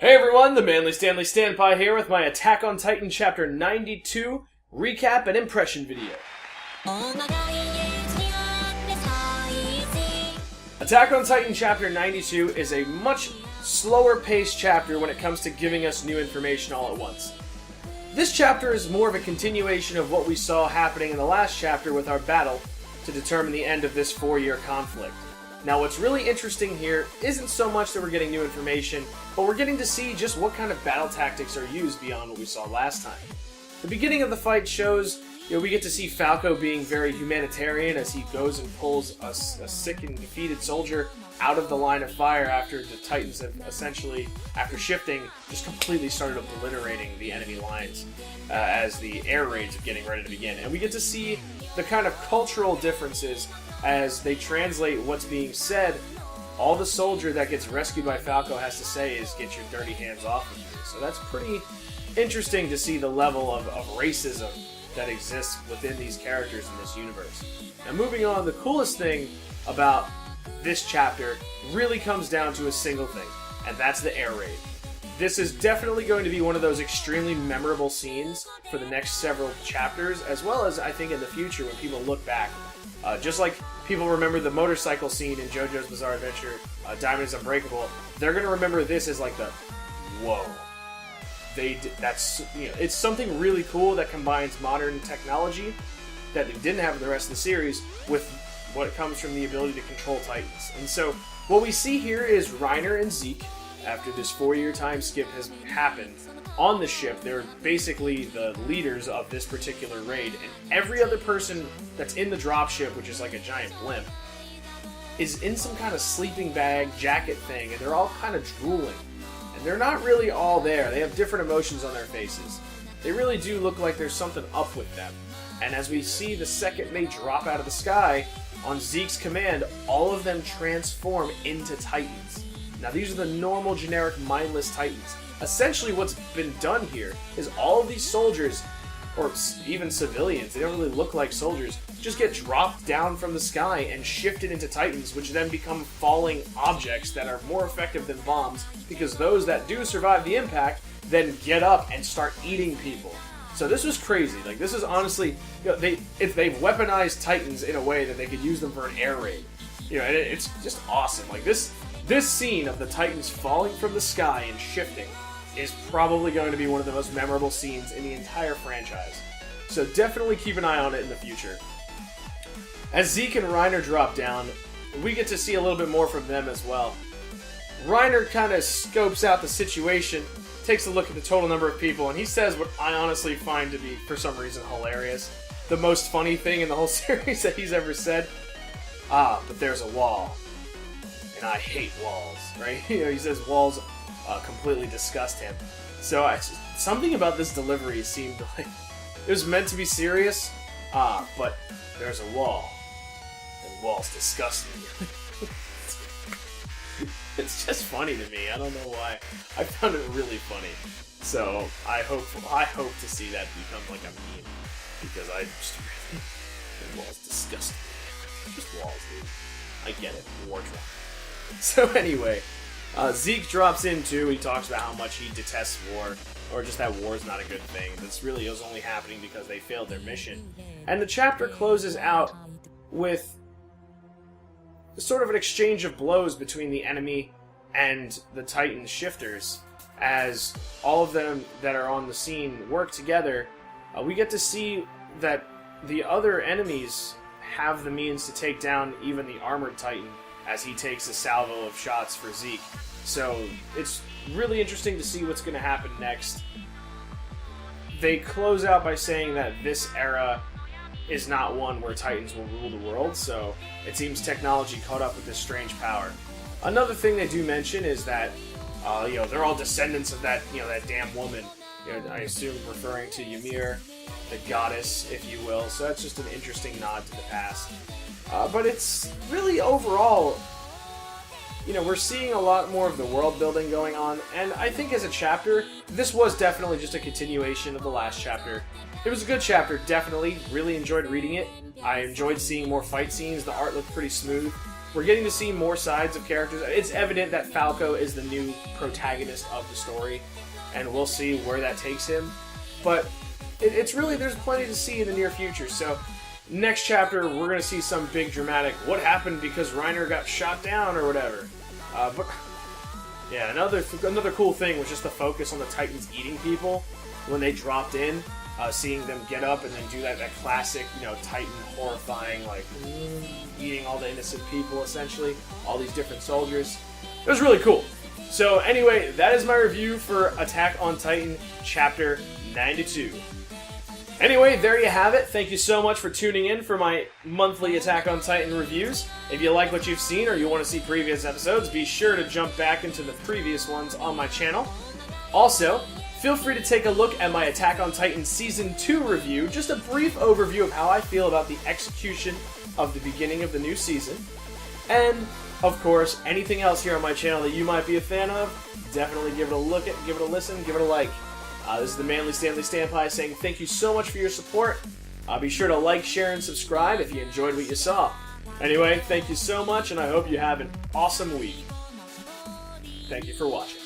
Hey everyone, the manly Stanley Stanpai here with my Attack on Titan Chapter 92 recap and impression video. Attack on Titan Chapter 92 is a much slower paced chapter when it comes to giving us new information all at once. This chapter is more of a continuation of what we saw happening in the last chapter with our battle to determine the end of this 4-year conflict. Now what's really interesting here isn't so much that we're getting new information, but we're getting to see just what kind of battle tactics are used beyond what we saw last time. The beginning of the fight shows, we get to see Falco being very humanitarian as he goes and pulls a sick and defeated soldier out of the line of fire after the Titans have essentially, after shifting, just completely started obliterating the enemy lines as the air raids are getting ready to begin. And we get to see the kind of cultural differences as they translate what's being said. All the soldier that gets rescued by Falco has to say is, "Get your dirty hands off of me." So that's pretty interesting to see the level of racism that exists within these characters in this universe. Now moving on, the coolest thing about this chapter really comes down to a single thing, and that's the air raid. This is definitely going to be one of those extremely memorable scenes for the next several chapters, as well as I think in the future when people look back. Just like people remember the motorcycle scene in JoJo's Bizarre Adventure, Diamond is Unbreakable, they're going to remember this as like the, whoa. It's something really cool that combines modern technology that they didn't have in the rest of the series with what comes from the ability to control Titans. And so what we see here is Reiner and Zeke, after this 4-year time skip has happened, on the ship. They're basically the leaders of this particular raid, and every other person that's in the dropship, which is like a giant blimp, is in some kind of sleeping bag jacket thing, and they're all kind of drooling. And they're not really all there. They have different emotions on their faces. They really do look like there's something up with them. And as we see the second they drop out of the sky, on Zeke's command, all of them transform into Titans. Now these are the normal, generic, mindless Titans. Essentially what's been done here is all of these soldiers, or even civilians, they don't really look like soldiers, just get dropped down from the sky and shifted into Titans, which then become falling objects that are more effective than bombs, because those that do survive the impact then get up and start eating people. So this was crazy. Like, this is honestly, if they've weaponized Titans in a way that they could use them for an air raid. And it's just awesome. Like, this scene of the Titans falling from the sky and shifting is probably going to be one of the most memorable scenes in the entire franchise. So definitely keep an eye on it in the future. As Zeke and Reiner drop down, we get to see a little bit more from them as well. Reiner kind of scopes out the situation, takes a look at the total number of people, and he says what I honestly find to be, for some reason, hilarious. The most funny thing in the whole series that he's ever said. But there's a wall. And I hate walls, right? He says walls completely disgust him. So something about this delivery seemed like it was meant to be serious, but there's a wall, and walls disgust me. It's just funny to me. I don't know why. I found it really funny. So I hope to see that become like a meme, because I just really, walls disgust me. Just walls, dude. I get it. War drama. So anyway, Zeke drops in too. He talks about how much he detests war, or just that war is not a good thing. This really was only happening because they failed their mission. And the chapter closes out with sort of an exchange of blows between the enemy and the Titan shifters. As all of them that are on the scene work together, we get to see that the other enemies have the means to take down even the armored Titan, as he takes a salvo of shots for Zeke. So it's really interesting to see what's going to happen next. They close out by saying that this era is not one where Titans will rule the world, so it seems technology caught up with this strange power. Another thing they do mention is that they're all descendants of that damn woman. I assume referring to Ymir, the goddess, if you will. So that's just an interesting nod to the past. But it's really overall, we're seeing a lot more of the world building going on, and I think as a chapter, this was definitely just a continuation of the last chapter. It was a good chapter, definitely. Really enjoyed reading it. I enjoyed seeing more fight scenes. The art looked pretty smooth. we're getting to see more sides of characters. It's evident that Falco is the new protagonist of the story, and we'll see where that takes him. But it's really, there's plenty to see in the near future. So next chapter, we're going to see some big dramatic, what happened because Reiner got shot down or whatever. But yeah, another cool thing was just the focus on the Titans eating people when they dropped in. Seeing them get up and then do that classic, Titan horrifying, like, eating all the innocent people, essentially. All these different soldiers. It was really cool. So anyway, that is my review for Attack on Titan Chapter 92. Anyway, there you have it. Thank you so much for tuning in for my monthly Attack on Titan reviews. If you like what you've seen or you want to see previous episodes, be sure to jump back into the previous ones on my channel. Also, feel free to take a look at my Attack on Titan Season 2 review, just a brief overview of how I feel about the execution of the beginning of the new season. And, of course, anything else here on my channel that you might be a fan of, definitely give it a look at, give it a listen, give it a like. This is the Manly Stanley Stanpai saying thank you so much for your support. Be sure to like, share, and subscribe if you enjoyed what you saw. Anyway, thank you so much, and I hope you have an awesome week. Thank you for watching.